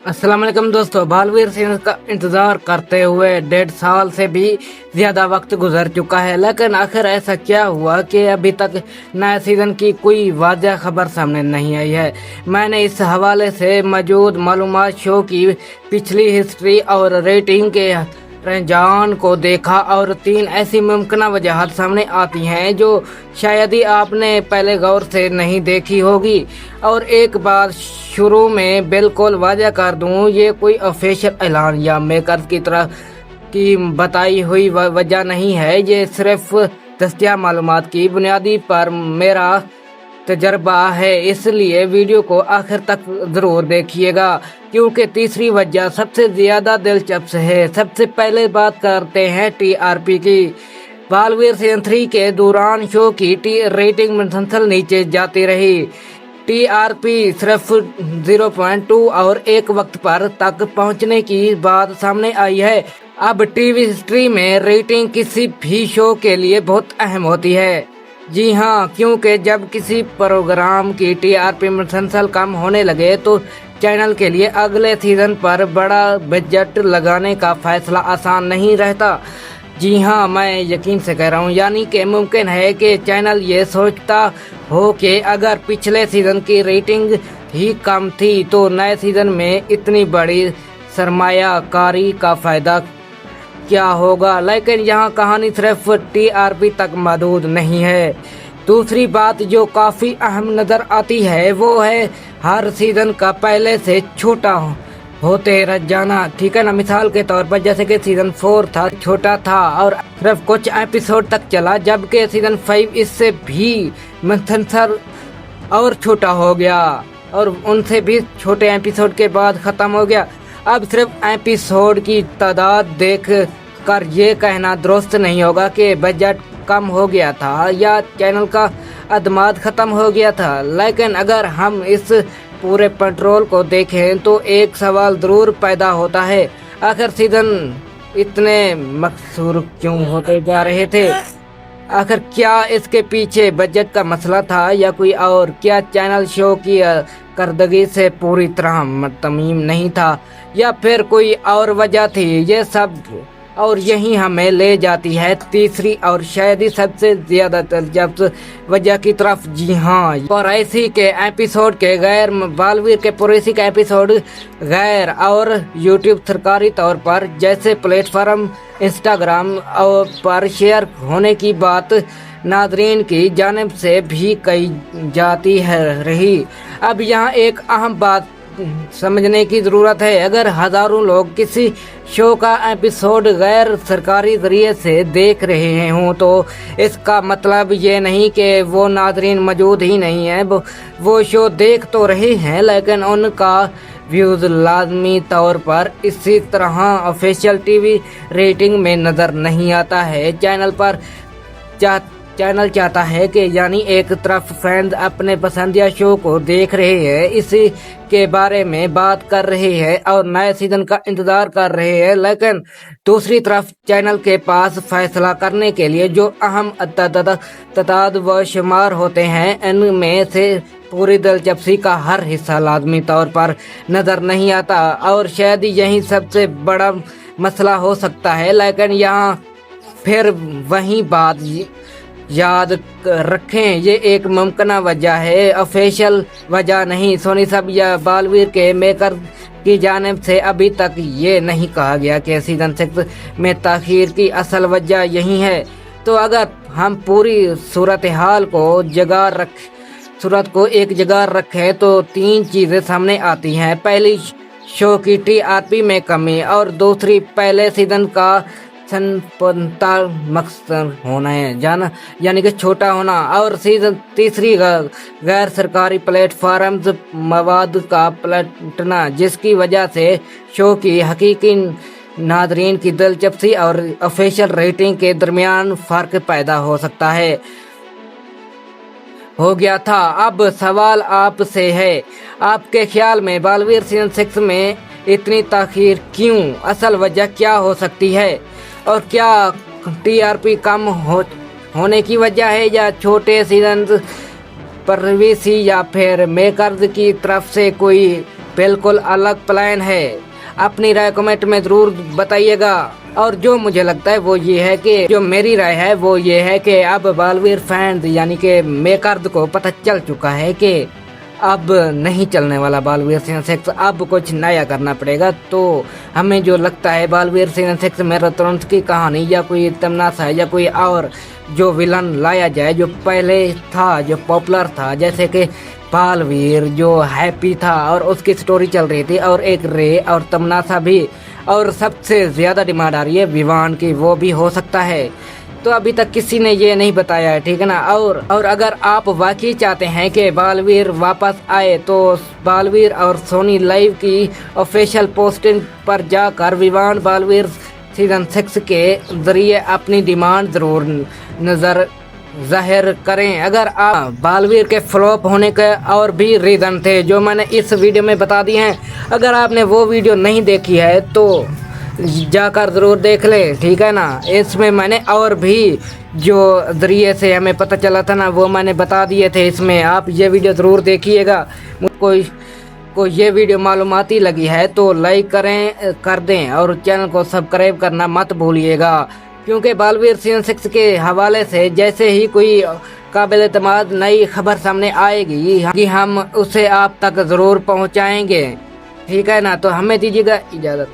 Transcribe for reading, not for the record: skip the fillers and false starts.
अस्सलाम वालेकुम दोस्तों, बालवीर सीजन का इंतजार करते हुए 1.5 साल से भी ज्यादा वक्त गुजर चुका है, लेकिन आखिर ऐसा क्या हुआ कि अभी तक नए सीजन की कोई वाज़ह खबर सामने नहीं आई है। मैंने इस हवाले से मौजूद मालूमात, शो की पिछली हिस्ट्री और रेटिंग के रुझान को देखा और 3 ऐसी मुमकिन वजहात सामने आती हैं जो शायद ही आपने पहले गौर से नहीं देखी होगी। और एक बात शुरू में बिल्कुल वाज़ह कर दूं, ये कोई ऑफिशियल ऐलान या मेकर्स की तरफ की बताई हुई वजह नहीं है। ये सिर्फ दस्तियाब मालूमात की बुनियादी पर मेरा तजर्बा है, इसलिए वीडियो को आखिर तक ज़रूर देखिएगा क्योंकि तीसरी वजह सबसे ज़्यादा दिलचस्प है। सबसे पहले बात करते हैं टीआरपी की। बालवीर सीजन 3 के दौरान शो की रेटिंग मुसलसल नीचे जाती रही। टीआरपी सिर्फ 0.2 और एक वक्त पर तक पहुंचने की बात सामने आई है। अब टीवी हिस्ट्री में रेटिंग किसी भी शो के लिए बहुत अहम होती है। जी हाँ, क्योंकि जब किसी प्रोग्राम की टीआरपी मुसलसल कम होने लगे तो चैनल के लिए अगले सीजन पर बड़ा बजट लगाने का फैसला आसान नहीं रहता। जी हाँ, मैं यकीन से कह रहा हूँ, यानी कि मुमकिन है कि चैनल ये सोचता हो कि अगर पिछले सीजन की रेटिंग ही कम थी तो नए सीजन में इतनी बड़ी सरमायाकारी का फ़ायदा क्या होगा। लेकिन यहाँ कहानी सिर्फ टीआरपी तक महदूद नहीं है। दूसरी बात जो काफ़ी अहम नज़र आती है वो है हर सीज़न का पहले से छोटा होते रह जाना। ठीक है ना, मिसाल के तौर पर जैसे कि सीज़न 4 था, छोटा था और सिर्फ कुछ एपिसोड तक चला, जबकि सीज़न 5 इससे भी मुसलसल और छोटा हो गया और उनसे भी छोटे एपिसोड के बाद ख़त्म हो गया। अब सिर्फ एपिसोड की तादाद देख कर ये कहना दुरुस्त नहीं होगा कि बजट कम हो गया था या चैनल का अदमाद ख़त्म हो गया था। लेकिन अगर हम इस पूरे पेट्रोल को देखें तो एक सवाल ज़रूर पैदा होता है, आखिर सीज़न इतने मकसूर क्यों होते जा रहे थे? आखिर क्या इसके पीछे बजट का मसला था या कोई और? क्या चैनल शो की करदगी से पूरी तरह मुतमिम नहीं था या फिर कोई और वजह थी? ये सब और यही हमें ले जाती है तीसरी और शायद ही सबसे ज़्यादा दिलचस्प वजह की तरफ। जी हाँ, पुरैसी के एपिसोड के गैर, बालवीर के पुरैसी के एपिसोड गैर और यूट्यूब सरकारी तौर पर जैसे प्लेटफार्म इंस्टाग्राम और पर शेयर होने की बात नादरीन की जानिब से भी कही जाती है रही। अब यहाँ एक अहम बात समझने की ज़रूरत है, अगर हज़ारों लोग किसी शो का एपिसोड गैर सरकारी ज़रिए से देख रहे हों तो इसका मतलब ये नहीं कि वो नादरीन मौजूद ही नहीं है। वो शो देख तो रहे हैं लेकिन उनका व्यूज़ लाजमी तौर पर इसी तरह ऑफिशियल टीवी रेटिंग में नज़र नहीं आता है। चैनल चाहता है कि यानी एक तरफ फैंस अपने पसंदीदा शो को देख रहे हैं, इसी के बारे में बात कर रहे हैं और नए सीजन का इंतज़ार कर रहे हैं, लेकिन दूसरी तरफ चैनल के पास फैसला करने के लिए जो अहम तादाद व शुमार होते हैं, इनमें से पूरी दिलचस्पी का हर हिस्सा लाजमी तौर पर नज़र नहीं आता और शायद यही सबसे बड़ा मसला हो सकता है। लेकिन यहाँ फिर वही बात याद रखें, ये एक मुमकिन वजह है, ऑफिशियल वजह नहीं। सोनी सब या बालवीर के मेकर की जानिब से अभी तक ये नहीं कहा गया कि सीज़न 6 में ताख़ीर की असल वजह यही है। तो अगर हम पूरी सूरत हाल को एक जगह रखें तो 3 चीज़ें सामने आती हैं। पहली, शो की टीआरपी में कमी और दूसरी, पहले सीज़न का संपन्नता मकसद होना है जाना यानी कि छोटा होना और तीसरी गैर सरकारी प्लेटफार्म्स मवाद का पलटना, जिसकी वजह से शो की हकीकी नादरीन की दिलचस्पी और ऑफिशियल रेटिंग के दरमियान फ़र्क पैदा हो सकता है हो गया था। अब सवाल आपसे है, आपके ख्याल में बालवीर सीजन 6 में इतनी ताख़ीर क्यों? असल वजह क्या हो सकती है और क्या टीआरपी कम होने की वजह है या छोटे सीजन परवीसी या फिर मेकर्स की तरफ से कोई बिल्कुल अलग प्लान है। अपनी राय कमेंट में जरूर बताइएगा। और जो मुझे लगता है वो ये है कि जो मेरी राय है वो ये है कि अब बालवीर फैंस यानी कि मेकर्स को पता चल चुका है कि अब नहीं चलने वाला बालवीर सीजन 6, अब कुछ नया करना पड़ेगा। तो हमें जो लगता है बालवीर सीजन 6 मैराथन की कहानी या कोई तमन्ना या कोई और जो विलन लाया जाए जो पहले था, जो पॉपुलर था, जैसे कि बालवीर जो हैप्पी था और उसकी स्टोरी चल रही थी, और एक रे और तमन्ना भी, और सबसे ज़्यादा डिमांड आ रही है विवान की, वो भी हो सकता है। तो अभी तक किसी ने ये नहीं बताया है, ठीक है ना। और अगर आप वाकई चाहते हैं कि बालवीर वापस आए तो बालवीर और सोनी लाइव की ऑफिशियल पोस्टिंग पर जाकर विवान बालवीर सीजन 6 के जरिए अपनी डिमांड ज़रूर नज़र जाहिर करें। अगर आप बालवीर के फ्लॉप होने के और भी रीज़न थे जो मैंने इस वीडियो में बता दिए हैं, अगर आपने वो वीडियो नहीं देखी है तो जाकर ज़रूर देख ले, ठीक है ना। इसमें मैंने और भी जो ज़रिए से हमें पता चला था ना वो मैंने बता दिए थे इसमें, आप ये वीडियो ज़रूर देखिएगा। को ये वीडियो मालूमाती लगी है तो लाइक कर दें और चैनल को सब्सक्राइब करना मत भूलिएगा, क्योंकि बालवीर सीजन 6 के हवाले से जैसे ही कोई काबिल एतमाद नई खबर सामने आएगी कि हम उसे आप तक ज़रूर पहुंचाएंगे, ठीक है ना। तो हमें दीजिएगा इजाज़त।